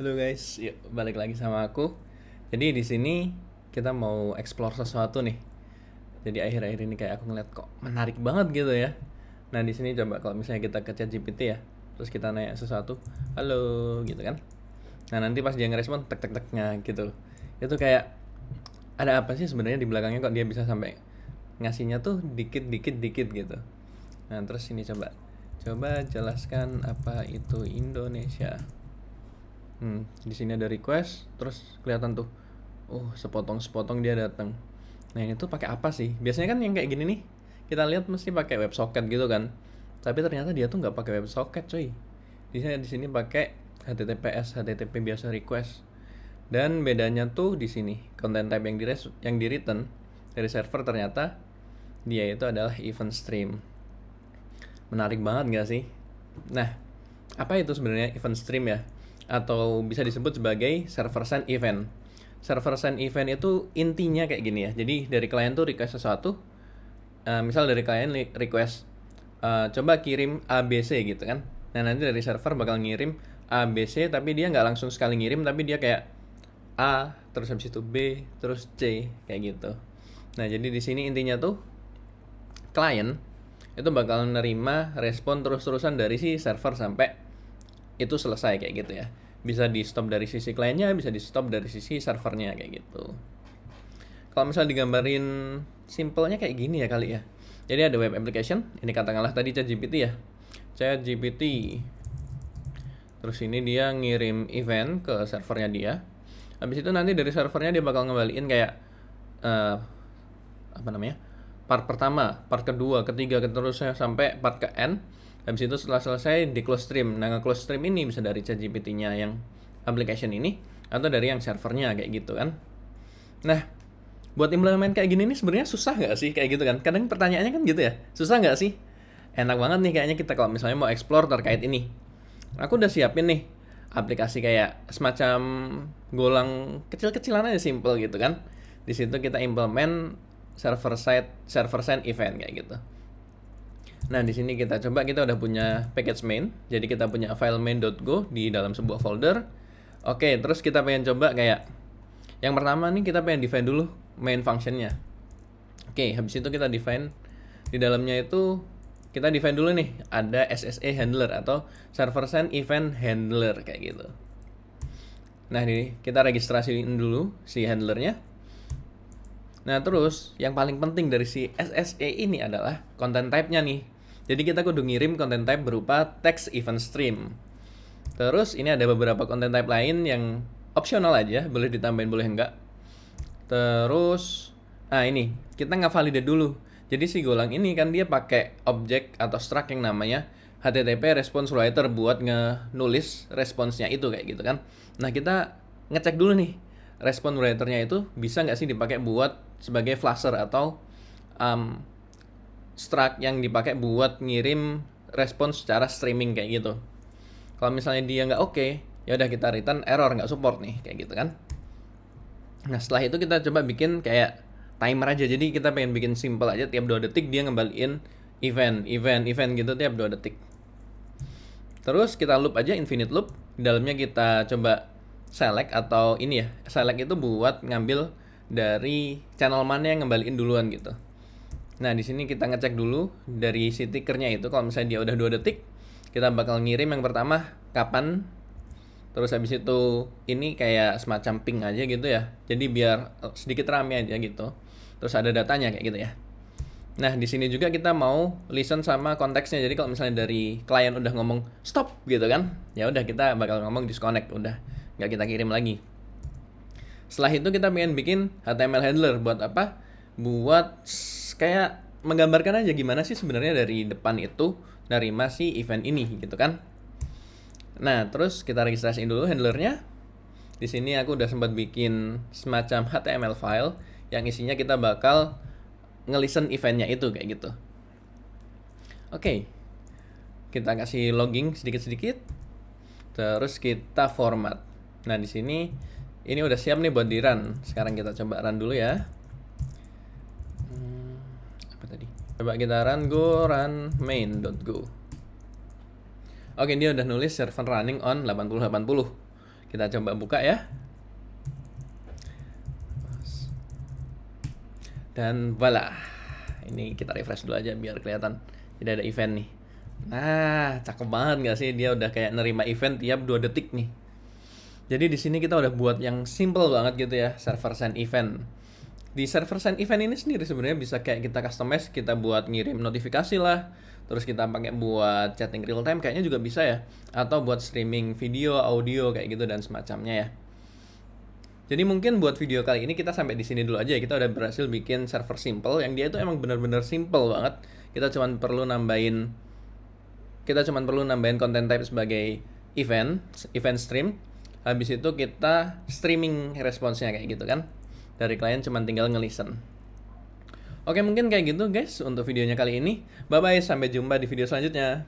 Halo guys, yuk balik lagi sama aku. Jadi di sini kita mau explore sesuatu nih. Jadi akhir-akhir ini kayak aku ngeliat kok menarik banget gitu ya. Nah di sini coba kalau misalnya kita ke ChatGPT ya, terus kita nanya sesuatu, halo gitu kan. Nah nanti pas dia ngerespon tek tek teknya gitu. Itu kayak ada apa sih sebenarnya di belakangnya kok dia bisa sampai ngasihnya tuh dikit dikit dikit gitu. Nah terus ini coba jelaskan apa itu Indonesia. Di sini ada request, terus kelihatan tuh, sepotong-sepotong dia datang. Nah ini tuh pakai apa sih? Biasanya kan yang kayak gini nih, kita lihat mesti pakai WebSocket gitu kan. Tapi ternyata dia tuh nggak pakai WebSocket, coy. Di sini pakai HTTPS, HTTP biasa request. Dan bedanya tuh di sini, content type yang di return dari server ternyata dia itu adalah event stream. Menarik banget nggak sih? Nah, apa itu sebenarnya event stream ya? Atau bisa disebut sebagai server send event. Server send event itu intinya kayak gini ya. Jadi dari klien tuh request sesuatu, misal dari klien request, coba kirim ABC gitu kan. Nah nanti dari server bakal ngirim ABC, tapi dia nggak langsung sekali ngirim, tapi dia kayak A, terus habis itu B, terus C, kayak gitu. Nah jadi di sini intinya tuh klien itu bakal nerima respon terus-terusan dari si server sampai itu selesai kayak gitu ya. Bisa di stop dari sisi kliennya, bisa di stop dari sisi servernya kayak gitu. Kalau misal digambarin simpelnya kayak gini ya kali ya. Jadi ada web application, ini katakanlah tadi ChatGPT ya. ChatGPT. Terus ini dia ngirim event ke servernya dia. Habis itu nanti dari servernya dia bakal ngembaliin kayak uh, apa namanya? Part pertama, part kedua, ketiga, seterusnya sampai part ke N. Habis itu setelah selesai di close stream. Nah, nge-close stream ini bisa dari ChatGPT-nya yang application ini atau dari yang servernya kayak gitu kan. Nah, buat implement kayak gini nih sebenarnya susah nggak sih kayak gitu kan? Kadang pertanyaannya kan gitu ya. Susah nggak sih? Enak banget nih kayaknya kita kalau misalnya mau explore terkait ini. Aku udah siapin nih aplikasi kayak semacam golang kecil-kecilan aja simple gitu kan. Di situ kita implement server side event kayak gitu. Nah, di sini kita udah punya package main. Jadi kita punya file main.go di dalam sebuah folder. Oke, terus kita pengen coba kayak yang pertama nih kita pengen define dulu main functionnya. Oke, habis itu kita define di dalamnya itu kita define dulu nih ada SSE handler atau server send event handler kayak gitu. Nah, ini kita registrasiin dulu si handlernya. Nah, terus yang paling penting dari si SSE ini adalah content type-nya nih. Jadi kita kudu ngirim content type berupa text event stream. Terus ini ada beberapa content type lain yang optional aja, boleh ditambahin boleh enggak. Terus ini kita nge-validate dulu. Jadi si golang ini kan dia pakai objek atau struct yang namanya HTTP response writer buat nulis responsnya itu kayak gitu kan. Nah, kita ngecek dulu nih response writer-nya itu bisa nggak sih dipakai buat sebagai flasher atau struct yang dipakai buat ngirim respons secara streaming kayak gitu. Kalau misalnya dia nggak oke, ya udah kita return error nggak support nih kayak gitu kan. Nah setelah itu kita coba bikin kayak timer aja. Jadi kita pengen bikin simple aja, tiap 2 detik dia ngembaliin event gitu tiap 2 detik. Terus kita loop aja infinite loop. Di dalamnya kita coba select atau ini ya, select itu buat ngambil dari channel mana yang ngembaliin duluan gitu. Nah di sini kita ngecek dulu dari si tickernya itu, kalau misalnya dia udah 2 detik, kita bakal ngirim yang pertama kapan. Terus habis itu ini kayak semacam ping aja gitu ya. Jadi biar sedikit rame aja gitu. Terus ada datanya kayak gitu ya. Nah, di sini juga kita mau listen sama konteksnya. Jadi kalau misalnya dari klien udah ngomong stop gitu kan, ya udah kita bakal ngomong disconnect, udah nggak kita kirim lagi. Setelah itu kita pengen bikin HTML handler buat apa? Buat kayak menggambarkan aja gimana sih sebenarnya dari depan itu nerima si event ini gitu kan. Nah, terus kita registrasiin dulu handlernya. Di sini aku udah sempat bikin semacam HTML file yang isinya kita bakal ngelisten eventnya itu kayak gitu. Oke, kita kasih logging sedikit-sedikit. Terus kita format. Nah, di sini ini udah siap nih buat di run. Sekarang kita coba run dulu ya. Apa tadi? Coba kita run run main.go. Oke, dia udah nulis server running on 8080. Kita coba buka ya. Dan voila. Ini kita refresh dulu aja biar kelihatan tidak ada event nih. Nah, cakep banget nggak sih? Dia udah kayak nerima event tiap 2 detik nih. Jadi di sini kita udah buat yang simple banget gitu ya, server send event. Di server send event ini sendiri sebenarnya bisa kayak kita customize, kita buat ngirim notifikasi lah, terus kita pakai buat chatting real time kayaknya juga bisa ya, atau buat streaming video, audio kayak gitu dan semacamnya ya. Jadi mungkin buat video kali ini kita sampai di sini dulu aja ya. Kita udah berhasil bikin server simple yang dia itu emang bener-bener simple banget. Kita cuman perlu nambahin content type sebagai event stream. Habis itu kita streaming responsnya kayak gitu kan. Dari klien cuman tinggal nge-listen. Oke, mungkin kayak gitu guys untuk videonya kali ini. Bye bye, sampai jumpa di video selanjutnya.